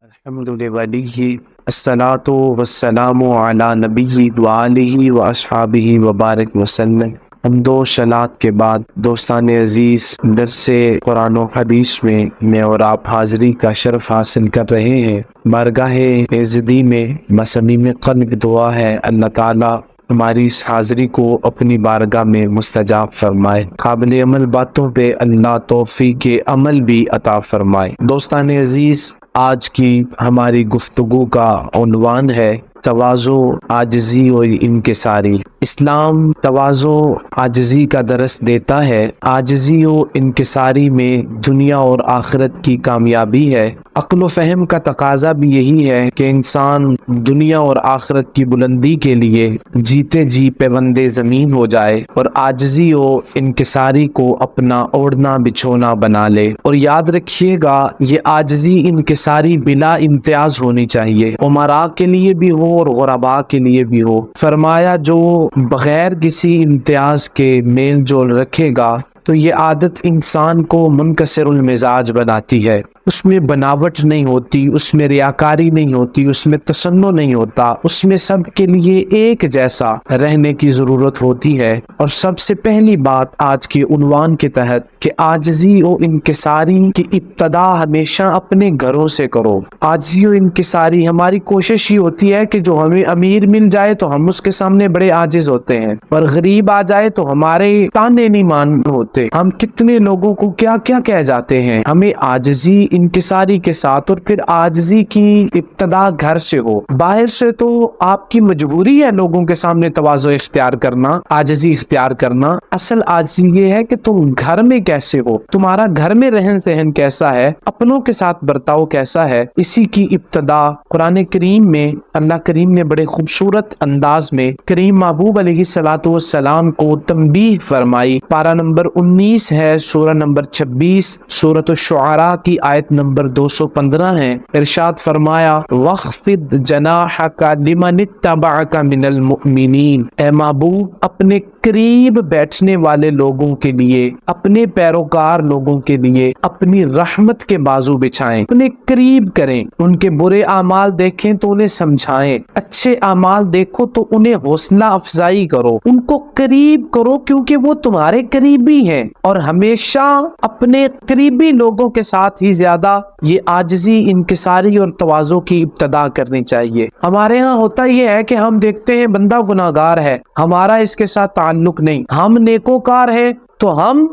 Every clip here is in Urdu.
الحمد للہ الصلاۃ والسلام علی نبی وآلہ واصحابہ وبارک وسلم۔ حمد و شناعت کے بعد دوستان عزیز، درس قرآن و حدیث میں اور آپ حاضری کا شرف حاصل کر رہے ہیں۔ بارگاہ عزدی میں بصمیم قلب دعا ہے اللہ تعالیٰ ہماری اس حاضری کو اپنی بارگاہ میں مستجاب فرمائے، قابل عمل باتوں پہ اللہ توفیق عمل بھی عطا فرمائے۔ دوستان عزیز، آج کی ہماری گفتگو کا عنوان ہے تواضع، عاجزی اور انکساری۔ اسلام تواضع عاجزی کا درس دیتا ہے۔ عاجزی و انکساری میں دنیا اور آخرت کی کامیابی ہے۔ عقل و فہم کا تقاضا بھی یہی ہے کہ انسان دنیا اور آخرت کی بلندی کے لیے جیتے جی پیوند زمین ہو جائے اور عاجزی و انکساری کو اپنا اوڑھنا بچھونا بنا لے۔ اور یاد رکھیے گا، یہ عاجزی انکساری بلا امتیاز ہونی چاہیے، امراء کے لیے بھی ہو اور غرباء کے لیے بھی ہو۔ فرمایا جو بغیر کسی امتیاز کے میل جول رکھے گا تو یہ عادت انسان کو منکسر المزاج بناتی ہے۔ اس میں بناوٹ نہیں ہوتی، اس میں ریاکاری نہیں ہوتی، اس میں تصنع نہیں ہوتا، اس میں سب کے لیے ایک جیسا رہنے کی ضرورت ہوتی ہے۔ اور سب سے پہلی بات آج کے عنوان کے تحت کہ عاجزی و انکساری کی ابتدا ہمیشہ اپنے گھروں سے کرو۔ عاجزی و انکساری، ہماری کوشش یہ ہوتی ہے کہ جو ہمیں امیر مل جائے تو ہم اس کے سامنے بڑے عاجز ہوتے ہیں، اور غریب آ جائے تو ہمارے تانے نہیں مان ہوتے۔ ہم کتنے لوگوں کو کیا کیا کہہ جاتے ہیں۔ ہمیں عاجزی انکساری کے ساتھ، اور پھر عاجزی کی ابتدا گھر سے ہو۔ باہر سے تو آپ کی مجبوری ہے لوگوں کے سامنے تواضع اختیار کرنا، عاجزی اختیار کرنا۔ اصل عاجزی یہ ہے کہ تم گھر میں کیسے ہو، تمہارا گھر میں رہن سہن کیسا ہے، اپنوں کے ساتھ برتاؤ کیسا ہے۔ اسی کی ابتدا قرآن کریم میں اللہ کریم نے بڑے خوبصورت انداز میں کریم محبوب علیہ الصلوۃ والسلام کو تنبیہ فرمائی۔ پارہ نمبر 19 ہے، سورہ نمبر 26، سورۃ الشعراء کی آیت نمبر 215 ہے۔ ارشاد فرمایا وَاخْفِضْ جَنَاحَكَ لِمَنِ اتَّبَعَكَ مِنَ الْمُؤْمِنِينَ، اے محبوب اپنے قریب بیٹھنے والے لوگوں کے لیے، اپنے پیروکار لوگوں کے لیے اپنی رحمت کے بازو بچھائیں، انہیں قریب کریں، ان کے برے اعمال دیکھیں تو انہیں سمجھائیں، اچھے اعمال دیکھو تو انہیں حوصلہ افزائی کرو، ان کو قریب کرو کیونکہ وہ تمہارے قریبی ہیں۔ اور ہمیشہ اپنے قریبی لوگوں کے ساتھ ہی زیادہ یہ عاجزی انکساری اور تواضع کی ابتدا کرنی چاہیے۔ ہمارے ہاں ہوتا یہ ہے کہ ہم دیکھتے ہیں بندہ گناہگار ہے، ہمارا اس کے ساتھ تعلق نہیں، ہم نیکوکار ہیں تو ہم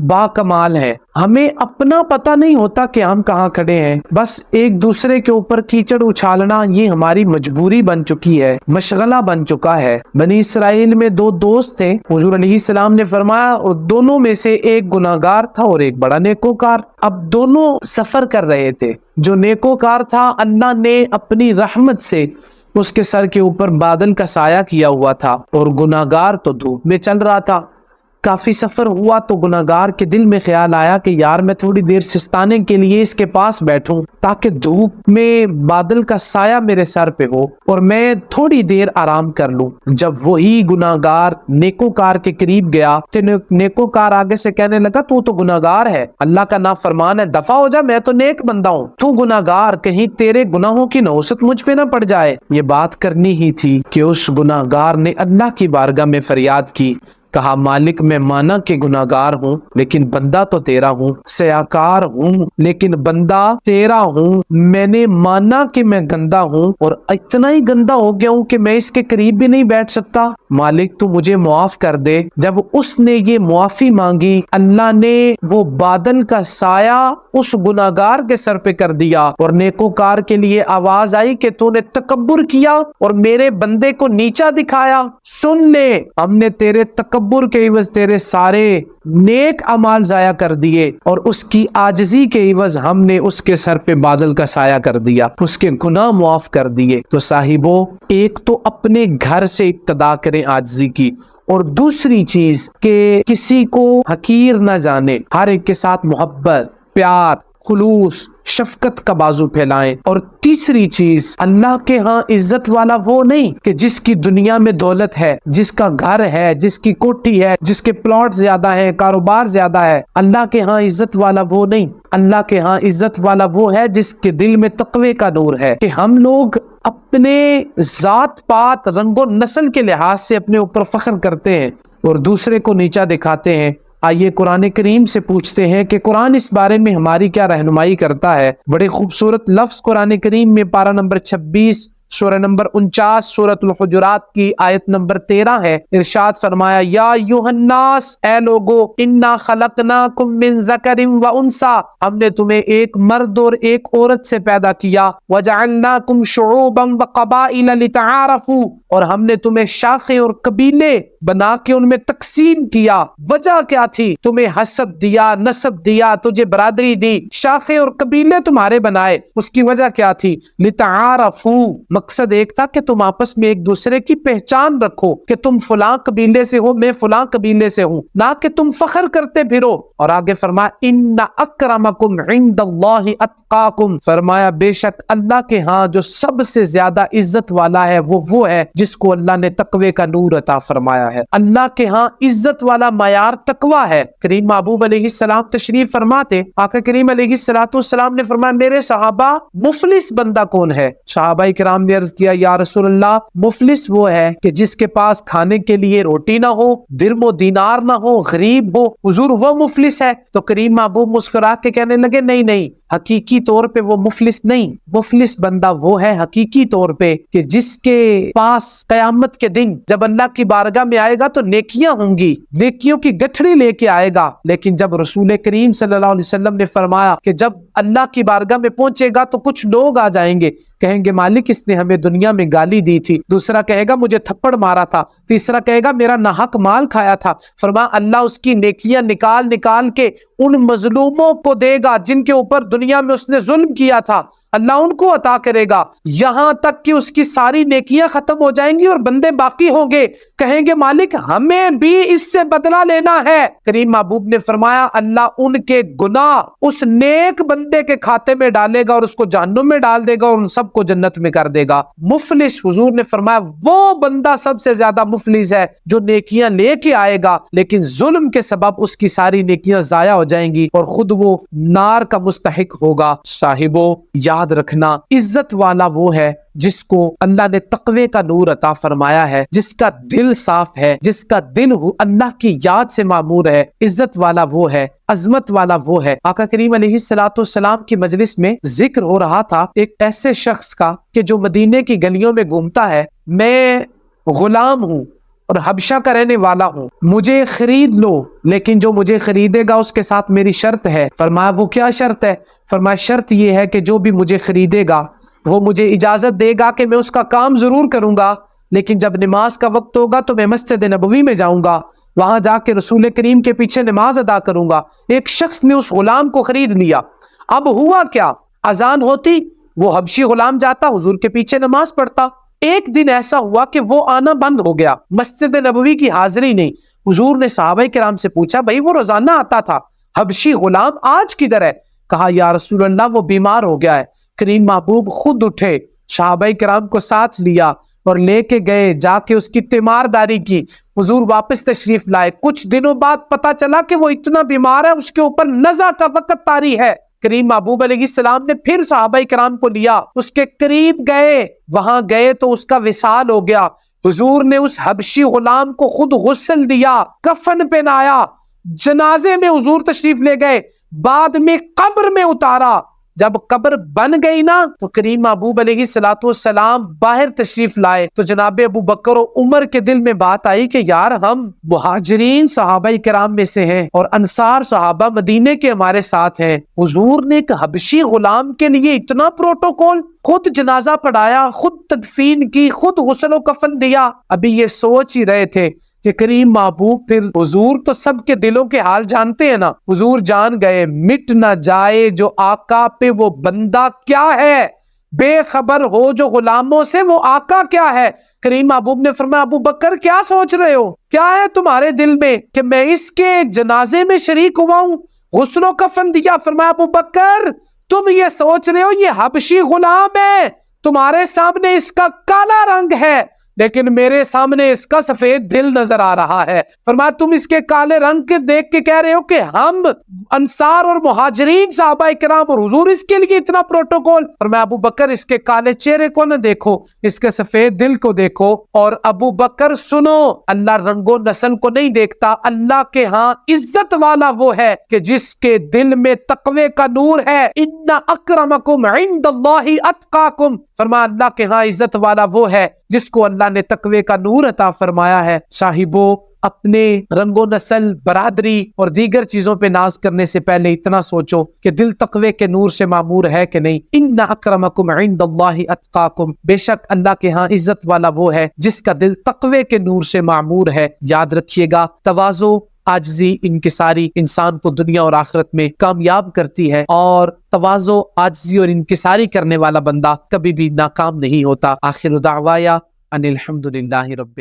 با کمال ہیں، ہمیں اپنا پتہ نہیں ہوتا کہ ہم کہاں کھڑے ہیں، بس ایک دوسرے کے اوپر کیچڑ اچھالنا یہ ہماری مجبوری بن چکی ہے، مشغلہ بن چکا ہے۔ بنی اسرائیل میں دو دوست تھے، حضور علیہ السلام نے فرمایا، اور دونوں میں سے ایک گناہگار تھا اور ایک بڑا نیکوکار۔ اب دونوں سفر کر رہے تھے، جو نیکوکار تھا اللہ نے اپنی رحمت سے اس کے سر کے اوپر بادل کا سایہ کیا ہوا تھا، اور گناہگار تو دھوپ میں چل رہا تھا۔ کافی سفر ہوا تو گناہگار کے دل میں خیال آیا کہ یار میں تھوڑی دیر سستانے کے لیے اس کے پاس بیٹھوں تاکہ دھوپ میں بادل کا سایہ میرے سر پہ ہو اور میں تھوڑی دیر آرام کر لوں۔ جب وہی گناہگار نیکوکار کے قریب گیا تو نیکوکار آگے سے کہنے لگا تو گناہگار ہے، اللہ کا نافرمان ہے، دفع ہو جا، میں تو نیک بندہ ہوں، تو گناہگار، کہیں تیرے گناہوں کی نحوست مجھ پہ نہ پڑ جائے۔ یہ بات کرنی ہی تھی کہ اس گناہگار نے اللہ کی بارگاہ میں فریاد کی، کہا مالک میں مانا کہ گناہگار ہوں لیکن بندہ تو تیرا ہوں، سیاکار ہوں لیکن بندہ تیرا ہوں، میں نے مانا کہ میں گندا ہوں اور اتنا ہی گندا ہو گیا ہوں کہ میں اس کے قریب بھی نہیں بیٹھ سکتا، مالک تو مجھے معاف کر دے۔ جب اس نے یہ معافی مانگی، اللہ نے وہ بادل کا سایہ اس گناہگار کے سر پہ کر دیا، اور نیکوکار کے لیے آواز آئی کہ تو نے تکبر کیا اور میرے بندے کو نیچا دکھایا، سن لے ہم نے تیرے تکبر کے عوض تیرے سارے نیک اعمال ضائع کر دیے، اور اس کی عاجزی کے عوض ہم نے اس کے سر پہ بادل کا سایہ کر دیا، اس کے گناہ معاف کر دیے۔ تو صاحبو، ایک تو اپنے گھر سے ابتدا کریں عاجزی کی، اور دوسری چیز کہ کسی کو حقیر نہ جانے، ہر ایک کے ساتھ محبت، پیار، خلوص شفقت کا بازو پھیلائیں۔ اور تیسری چیز، اللہ کے ہاں عزت والا وہ نہیں کہ جس کی دنیا میں دولت ہے، جس کا گھر ہے، جس کی کوٹھی ہے، جس کے پلاٹ زیادہ ہے، کاروبار زیادہ ہے۔ اللہ کے ہاں عزت والا وہ نہیں، اللہ کے ہاں عزت والا وہ ہے جس کے دل میں تقوی کا نور ہے۔ کہ ہم لوگ اپنے ذات پات رنگ و نسل کے لحاظ سے اپنے اوپر فخر کرتے ہیں اور دوسرے کو نیچا دکھاتے ہیں۔ آئیے قرآن کریم سے پوچھتے ہیں کہ قرآن اس بارے میں ہماری کیا رہنمائی کرتا ہے۔ بڑے خوبصورت لفظ قرآن کریم میں پارہ نمبر 26 سورہ نمبر 49 سورۃ الحجرات کی آیت نمبر 13 ہے۔ ارشاد فرمایا، یا ایھا الناس، اے لوگو، انا خلقناکم من ذکر و انثی، ہم نے تمہیں ایک مرد اور ایک عورت سے پیدا کیا، وجعلناکم شعوبا وقبائل لتعارفوا، اور ہم نے تمہیں شاخیں اور قبیلے بنا کے ان میں تقسیم کیا۔ وجہ کیا تھی؟ تمہیں حسب دیا، نسب دیا، تجھے برادری دی، شاخیں اور قبیلے تمہارے بنائے۔ اس کی وجہ کیا تھی؟ لتعارفوا، مقصد ایک تھا کہ تم آپس میں ایک دوسرے کی پہچان رکھو کہ تم فلاں قبیلے سے ہو، میں فلاں قبیلے سے ہوں، نہ کہ تم فخر کرتے پھرو۔ اور آگے فرمایا، ان اکرمکم عند اللہ اتقاکم، فرمایا بے شک اللہ کے ہاں جو سب سے زیادہ عزت والا ہے وہ ہے جس کو اللہ نے تقوی کا نور عطا فرمایا ہے۔ اللہ کے ہاں عزت والا معیار تقوی ہے۔ کریم محبوب علیہ السلام تشریف فرماتے، آقا کریم علیہ السلام نے فرمایا، میرے صحابہ مفلس بندہ کون ہے؟ صحابہ کرام نے عرض کیا، یا رسول اللہ، مفلس وہ ہے کہ جس کے پاس کھانے کے لیے روٹی نہ ہو، درم و دینار نہ ہو، غریب ہو، حضور وہ مفلس ہے؟ تو کریم محبوب مسکرا کے کہنے لگے، نہیں نہیں، حقیقی طور پہ وہ مفلس نہیں، مفلس بندہ وہ ہے حقیقی طور پہ کہ جس کے پاس قیامت کے دن جب اللہ کی بارگاہ میں آئے گا تو نیکیاں ہوں گی، نیکیوں کی گٹھڑی لے کے آئے گا، لیکن جب رسول کریم صلی اللہ علیہ وسلم نے فرمایا کہ جب اللہ کی بارگاہ میں پہنچے گا تو کچھ لوگ آ جائیں گے، کہیں گے مالک اس نے ہمیں دنیا میں گالی دی تھی، دوسرا کہے گا مجھے تھپڑ مارا تھا، تیسرا کہے گا میرا ناحق مال کھایا تھا۔ فرمایا اللہ اس کی نیکیاں نکال نکال کے ان مظلوموں کو دے گا جن کے اوپر دنیا میں اس نے ظلم کیا تھا، اللہ ان کو عطا کرے گا، یہاں تک کہ اس کی ساری نیکیاں ختم ہو جائیں گی اور بندے باقی ہوں گے، کہیں گے مالک ہمیں بھی اس سے بدلہ لینا ہے۔ کریم محبوب نے فرمایا اللہ ان کے گناہ اس نیک بندے کے کھاتے میں ڈالے گا اور اس کو جہنم میں ڈال دے گا اور ان سب کو جنت میں کر دے گا۔ مفلس، حضور نے فرمایا وہ بندہ سب سے زیادہ مفلس ہے جو نیکیاں لے کے آئے گا لیکن ظلم کے سبب اس کی ساری نیکیاں ضائع ہو جائیں گی اور خود وہ نار کا مستحق ہوگا۔ صاحبو، یاد رکھنا، عزت والا وہ ہے جس کو اللہ نے تقوی کا نور عطا فرمایا ہے، جس کا دل صاف ہے، جس کا دل اللہ کی یاد سے معمور ہے۔ عزت والا وہ ہے، عظمت والا وہ ہے۔ آقا کریم علیہ السلام کی مجلس میں ذکر ہو رہا تھا ایک ایسے شخص کا کہ جو مدینے کی گلیوں میں گھومتا ہے، میں غلام ہوں اور حبشہ کا رہنے والا ہوں، مجھے خرید لو، لیکن جو مجھے خریدے گا اس کے ساتھ میری شرط ہے۔ فرمایا وہ کیا شرط ہے؟ فرمایا شرط یہ ہے کہ جو بھی مجھے خریدے گا وہ مجھے اجازت دے گا کہ میں اس کا کام ضرور کروں گا، لیکن جب نماز کا وقت ہوگا تو میں مسجد نبوی میں جاؤں گا، وہاں جا کے رسول کریم کے پیچھے نماز ادا کروں گا۔ ایک شخص نے اس غلام کو خرید لیا۔ اب ہوا کیا؟ اذان ہوتی، وہ حبشی غلام جاتا، حضور کے پیچھے نماز پڑھتا۔ ایک دن ایسا ہوا کہ وہ آنا بند ہو گیا، مسجد نبوی کی حاضری نہیں۔ حضور نے صحابہ کرام سے پوچھا، بھائی وہ روزانہ آتا تھا، حبشی غلام آج کدھر ہے؟ کہا یا رسول اللہ وہ بیمار ہو گیا ہے۔ کریم محبوب خود اٹھے، صحابہ کرام کو ساتھ لیا اور لے کے گئے، جا کے اس کی تیمارداری کی۔ حضور واپس تشریف لائے، کچھ دنوں بعد پتا چلا کہ وہ اتنا بیمار ہے، اس کے اوپر نزع کا وقت طاری ہے۔ کریم محبوب علیہ السلام نے پھر صحابہ کرام کو لیا، اس کے قریب گئے، وہاں گئے تو اس کا وصال ہو گیا۔ حضور نے اس حبشی غلام کو خود غسل دیا، کفن پہنایا، جنازے میں حضور تشریف لے گئے، بعد میں قبر میں اتارا۔ جب قبر بن گئی نا تو کریم محبوب علیہ السلام باہر تشریف لائے تو جناب ابو بکر و عمر کے دل میں بات آئی کہ یار ہم مہاجرین صحابہ کرام میں سے ہیں اور انصار صحابہ مدینے کے ہمارے ساتھ ہیں، حضور نے ایک حبشی غلام کے لیے اتنا پروٹوکول، خود جنازہ پڑھایا، خود تدفین کی، خود غسل و کفن دیا۔ ابھی یہ سوچ ہی رہے تھے کہ کریم محبوب پھر حضور تو سب کے دلوں کے حال جانتے ہیں نا، حضور جان گئے مٹ نہ جائے جو آقا پہ وہ بندہ کیا ہے، بے خبر ہو جو غلاموں سے وہ آقا کیا ہے۔ کریم محبوب نے فرمایا ابو بکر کیا سوچ رہے ہو، کیا ہے تمہارے دل میں کہ میں اس کے جنازے میں شریک ہوا ہوں؟ غسل و کفن دیا. فرمایا ابو بکر تم یہ سوچ رہے ہو یہ حبشی غلام ہے، تمہارے سامنے اس کا کالا رنگ ہے لیکن میرے سامنے اس کا سفید دل نظر آ رہا ہے. فرمایا تم اس کے کالے رنگ کے دیکھ کے کہہ رہے ہو کہ ہم انصار اور مہاجرین صحابہ کرام اور حضور اس کے لیے اتنا پروٹوکول. فرمایا ابو بکر اس کے کالے چہرے کو نہ دیکھو، اس کے سفید دل کو دیکھو. اور ابو بکر سنو، اللہ رنگ و نسل کو نہیں دیکھتا، اللہ کے ہاں عزت والا وہ ہے کہ جس کے دل میں تقوی کا نور ہے. ان اکرمکم عند اللہ اتقاکم. فرمایا اللہ کے ہاں عزت والا وہ ہے جس کو اللہ نے تقوی کا نور عطا فرمایا ہے. صاحبو، اپنے رنگ و نسل، برادری اور دیگر چیزوں پہ ناز کرنے سے پہلے اتنا سوچو کہ دل تقوی کے نور سے معمور ہے کہ نہیں. ان اکرمکم عند اللہ اتقاکم. بے شک اللہ کے ہاں عزت والا وہ ہے جس کا دل تقوی کے نور سے معمور ہے. یاد رکھیے گا، تواضع، عاجزی، انکساری انسان کو دنیا اور آخرت میں کامیاب کرتی ہے، اور تواضع، عاجزی اور انکساری کرنے والا بندہ کبھی بھی ناکام نہیں ہوتا. آخر دعوایا ان الحمدللہ رب